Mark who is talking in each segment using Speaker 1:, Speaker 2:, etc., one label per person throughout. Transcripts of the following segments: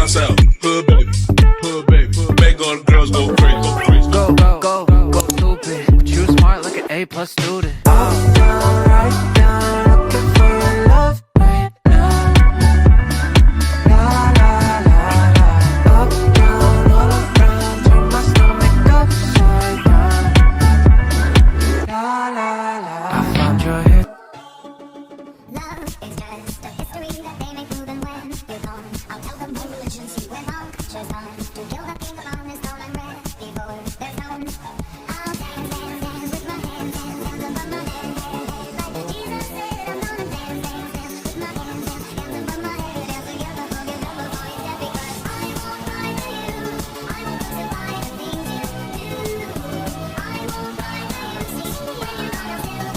Speaker 1: down south, hood baby, make all the girls go crazy, go crazy.
Speaker 2: Go stupid. But you smart like an A+ student.
Speaker 3: Up, down, right down, looking for your love right now. La la la la. Up, down, all around, turn my stomach upside down. La la la.
Speaker 2: I found your hit.
Speaker 4: Love is just a history that they make move, and when you're gone, I'll tell them my religions you and all cultures on. To kill the king alone is all I'm ready for. There's none. I'll dance, dance, dance with my hands, hands, hands above my head, head, head. Like Jesus said, I'm gonna dance, dance, dance with my hands, hands, hands above my head. Dance together, forget them before you step, because I won't lie to you. I won't crucify the things you do. I won't lie to you. See, when you're not a real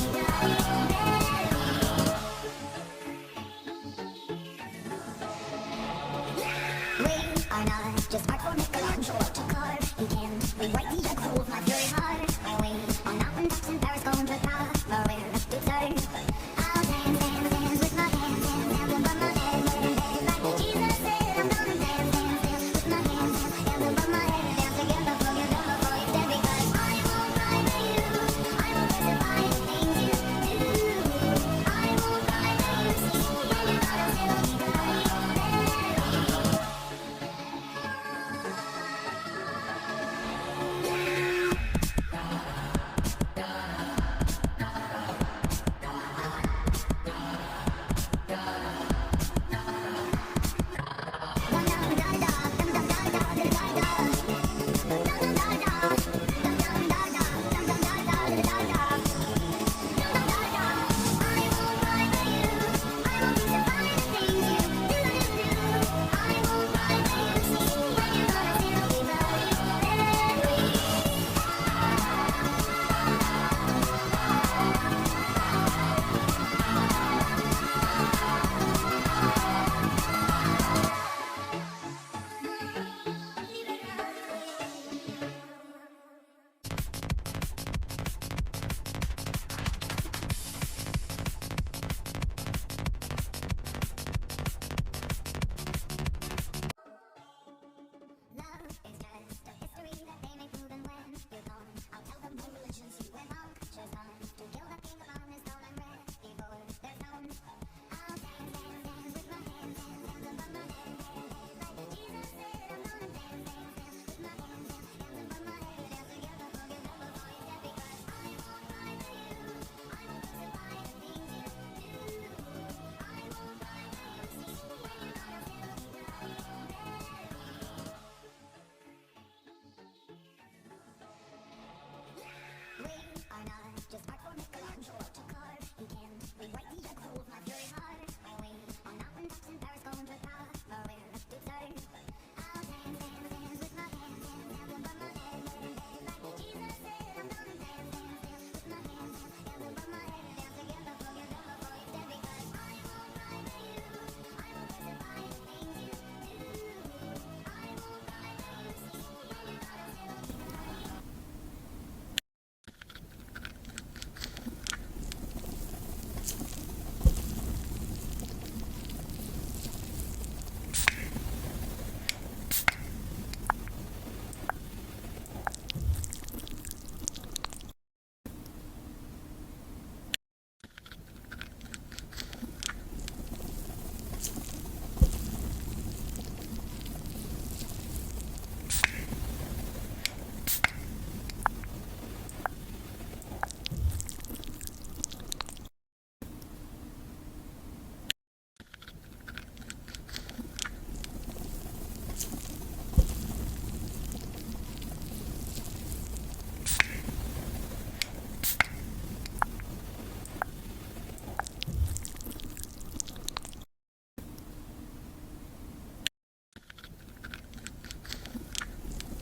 Speaker 4: We are not just art for